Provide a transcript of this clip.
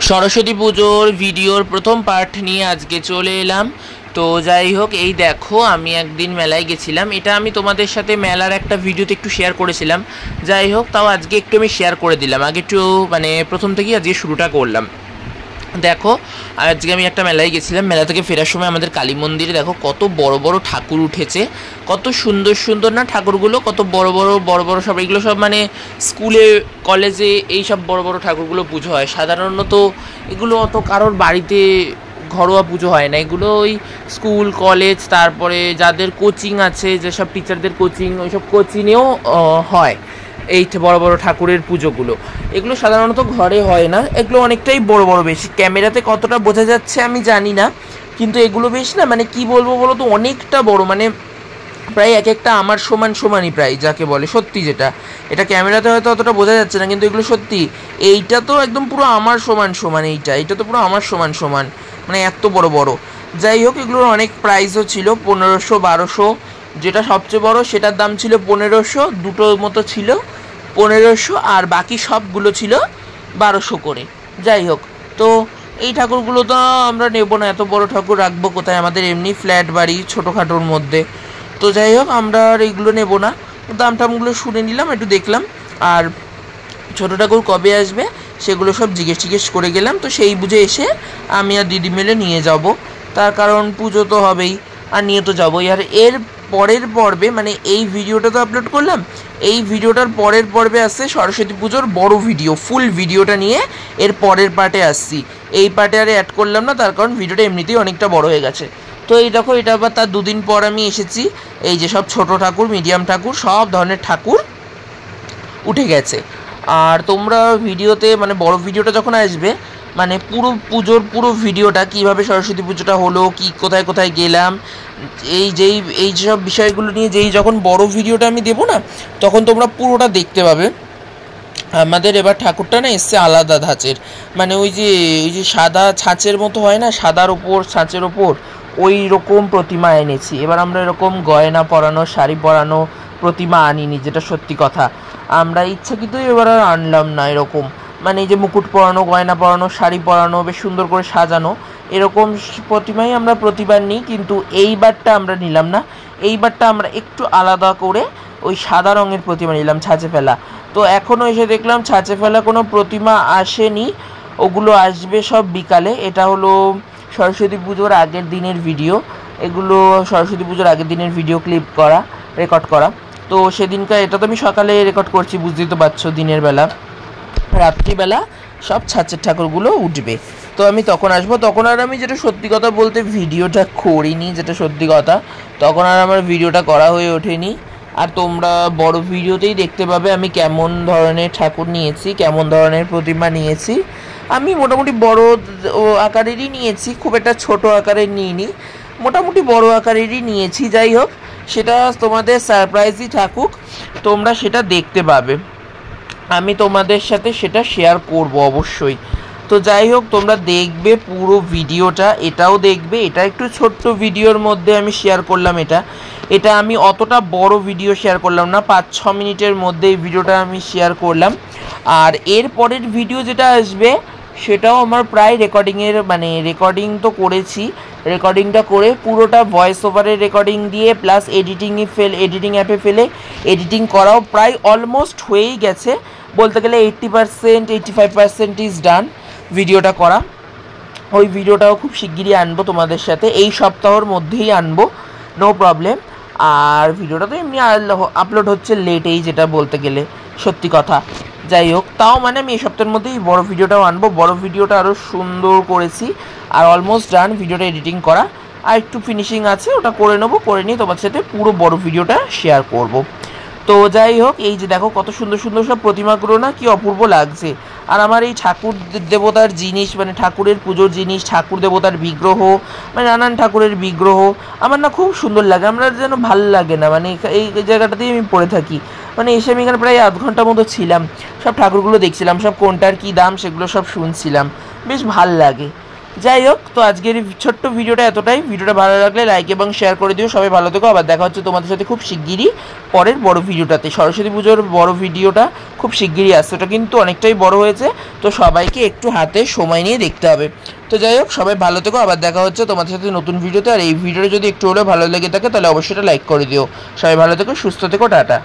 সরস্বতী পুজোর ভিডিওর প্রথম পার্ট নিয়ে আজকে চলে এলাম। তো যাই হোক, এই দেখো আমি একদিন মেলায় গেছিলাম। এটা আমি তোমাদের সাথে মেলার একটা ভিডিওতে একটু শেয়ার করেছিলাম। যাই হোক, তাও আজকে একটু আমি শেয়ার করে দিলাম। আগে একটু প্রথম থেকেই আজকে শুরুটা করলাম। দেখো, আজকে আমি একটা মেলায় গেছিলাম। মেলা থেকে ফেরার সময় আমাদের কালী মন্দিরে দেখো কত বড় বড় ঠাকুর উঠেছে, কত সুন্দর সুন্দর না ঠাকুরগুলো, কত বড় বড় বড় বড় সব। এগুলো সব স্কুলে কলেজে এই সব বড় বড় ঠাকুরগুলো পুজো হয়। সাধারণত এগুলো অত কারোর বাড়িতে ঘরোয়া পুজো হয় না। এগুলো ওই স্কুল কলেজ, তারপরে যাদের কোচিং আছে, যেসব টিচারদের কোচিং, ওইসব কোচিংয়েও হয় এই বড় বড় ঠাকুরের পুজোগুলো। এগুলো সাধারণত ঘরে হয় না, এগুলো অনেকটাই বড় বড়। বেশি ক্যামেরাতে কতটা বোঝা যাচ্ছে আমি জানি না, কিন্তু এগুলো বেশ কি বলবো বলো তো, অনেকটা বড়। প্রায় এক একটা আমার সমানই প্রায়, যাকে বলে সত্যি। যেটা এটা ক্যামেরাতে হয়তো অতটা বোঝা যাচ্ছে না, কিন্তু এগুলো সত্যি। এইটা তো একদম পুরো আমার সমান। এইটা তো পুরো আমার সমান, এত বড় বড়। যাই হোক, এগুলোর অনেক প্রাইসও ছিল, 1500 1200। যেটা সবচেয়ে বড় সেটার দাম ছিল 1500, দুটো মতো ছিল 1500, আর বাকি সবগুলো ছিল 1200 করে। যাই হোক, তো এই ঠাকুরগুলো তো আমরা নেবো না, এত বড় ঠাকুর রাখবো কোথায়? আমাদের এমনি ফ্ল্যাট বাড়ি, ছোটোখাটোর মধ্যে। তো যাই হোক, আমরা আর এইগুলো নেবো না। দামটামগুলো শুনে নিলাম, একটু দেখলাম। আর ছোটো ঠাকুর কবে আসবে সেগুলো সব জিজ্ঞেস করে গেলাম। তো সেই বুঝে এসে আমি আর দিদি মিলে নিয়ে যাব, তার কারণ পুজো তো হবেই, আর নিয়ে তো যাবোই। আর এর পরের পর্বে, এই ভিডিওটা তো আপলোড করলাম, এই ভিডিওটার পরের পর্বে আসছে সরস্বতী পুজোর বড় ভিডিও, ফুল ভিডিওটা নিয়ে এর পরের পার্টে আসছি। এই পার্টে আর অ্যাড করলাম না, তার কারণ ভিডিওটা এমনিতেই অনেকটা বড় হয়ে গেছে। তো এই দেখো, এটা আবার তার দুদিন পর আমি এসেছি। এই যে সব ছোট ঠাকুর, মিডিয়াম ঠাকুর, সব ধরনের ঠাকুর উঠে গেছে। আর তোমরা ভিডিওতে বড় ভিডিওটা যখন আসবে, পুরো পুজোর পুরো ভিডিওটা, কীভাবে সরস্বতী পুজোটা হলো, কি কোথায় কোথায় গেলাম, এই সব বিষয়গুলো নিয়ে যখন বড় ভিডিওটা আমি দেবো না, তখন তোমরা পুরোটা দেখতে পাবে। আমাদের এবার ঠাকুরটা এসছে আলাদা ধাঁচের, ওই যে সাদা ছাঁচের মতো হয় না, সাদার ওপর ছাঁচের ওপর ওই রকম প্রতিমা এনেছি। এবার আমরা এরকম গয়না পরানো, শাড়ি পরানো প্রতিমা আনিনি, যেটা সত্যি কথা। আমরা ইচ্ছাকৃতই এবার আর আনলাম না এরকম, এই যে মুকুট পরানো, গয়না পরানো, শাড়ি পরানো, বেশ সুন্দর করে সাজানো, এরকম প্রতিমাই আমরা প্রতিবার নিই। কিন্তু এইবারটা আমরা নিলাম না। এইবারটা আমরা একটু আলাদা করে ওই সাদা রঙের প্রতিমা নিলাম, ছাঁচে ফেলা। তো এখনও এসে দেখলাম ছাঁচে ফেলা কোনো প্রতিমা আসেনি, ওগুলো আসবে সব বিকালে। এটা হলো সরস্বতী পুজোর আগের দিনের ভিডিও। এগুলো সরস্বতী পুজোর আগের দিনের ভিডিও ক্লিপ করা, রেকর্ড করা। তো সেদিনকার, এটা তো আমি সকালে রেকর্ড করছি, বুঝতেই তো পারছো। দিনের বেলা, রাত্রিবেলা সব ছাঁচের ঠাকুরগুলো উঠবে। তো আমি তখন আসবো। তখন আর আমি, যেটা সত্যি কথা বলতে, ভিডিওটা করিনি, যেটা সত্যি কথা, তখন আর আমার ভিডিওটা করা হয়ে ওঠেনি। আর তোমরা বড় ভিডিওতেই দেখতে পাবে আমি কেমন ধরনের ঠাকুর নিয়েছি, কেমন ধরনের প্রতিমা নিয়েছি। আমি মোটামুটি বড় আকারেরই নিয়েছি, খুব একটা ছোট আকারের নিইনি, মোটামুটি বড় আকারেরই নিয়েছি। যাই হোক, সেটা তোমাদের সারপ্রাইজই থাকুক, তোমরা সেটা দেখতে পাবে। আমি তোমাদের সাথে সেটা শেয়ার করব অবশ্যই। তো যাই হোক, তোমরা দেখবে পুরো ভিডিওটা, এটাও দেখবে। এটা একটু ছোট্ট ভিডিওর মধ্যে আমি শেয়ার করলাম। এটা আমি অতটা বড় ভিডিও শেয়ার করলাম না, 5-6 মিনিটের মধ্যে এই ভিডিওটা আমি শেয়ার করলাম। আর এর পরের ভিডিও যেটা আসবে, সেটাও আমার প্রায় রেকর্ডিং তো করেছি। রেকর্ডিংটা করে পুরোটা ভয়েস ওভারের রেকর্ডিং দিয়ে প্লাস এডিটিং অ্যাপে ফেলে এডিটিং করাও প্রায় অলমোস্ট হয়েই গেছে। বলতে গেলে 80% 85% ইজ ডান ভিডিওটা করা। ওই ভিডিওটাও খুব শিগগিরই আনবো তোমাদের সাথে, এই সপ্তাহের মধ্যেই আনবো, নো প্রবলেম। আর ভিডিওটা তো এমনি আপলোড হচ্ছে লেটেই, যেটা বলতে গেলে সত্যি কথা। যাই হোক, তাও আমি এই সপ্তাহের মধ্যেই বড় ভিডিওটাও আনবো। বড় ভিডিওটা আরও সুন্দর করেছি, আর অলমোস্ট ডান ভিডিওটা এডিটিং করা। আর একটু ফিনিশিং আছে, ওটা করে নেবো, করে নিয়ে তোমার সাথে পুরো বড় ভিডিওটা শেয়ার করব। তো যাই হোক, এই যে দেখো কত সুন্দর সুন্দর সব প্রতিমাগুলো না, কি অপূর্ব লাগছে। আর আমার এই ঠাকুর দেবতার জিনিস, ঠাকুরের পুজোর জিনিস, ঠাকুর দেবতার বিগ্রহ, নানান ঠাকুরের বিগ্রহ আমার না খুব সুন্দর লাগে। আমরা যেন ভালো লাগে না, এই জায়গাটাতেই আমি পড়ে থাকি। এসে আমি এখানে প্রায় আধ ঘন্টার মতো ছিলাম, সব ঠাকুরগুলো দেখছিলাম, সব কোনটার কী দাম সেগুলো সব শুনছিলাম, বেশ ভাল লাগে। যাই হোক, তো আজকের এই ছোট্ট ভিডিওটা এতটাই। ভিডিওটা ভালো লাগলে লাইক এবং শেয়ার করে দিও। সবাই ভালো থেকো, আবার দেখা হচ্ছে তোমাদের সাথে খুব শিগগিরই পরের বড় ভিডিওটাতে। সরস্বতী পুজোর বড় ভিডিওটা খুব শিগগিরই আসছে, ওটা কিন্তু অনেকটাই বড় হয়েছে, তো সবাইকে একটু হাতে সময় নিয়ে দেখতে হবে। তো যাই হোক, সবাই ভালো থেকো, আবার দেখা হচ্ছে তোমাদের সাথে নতুন ভিডিওতে। আর এই ভিডিওটা যদি একটু হলেও ভালো লেগে থাকে তাহলে অবশ্যই এটা লাইক করে দিও। সবাই ভালো থেকো, সুস্থ থেকো, টাটা।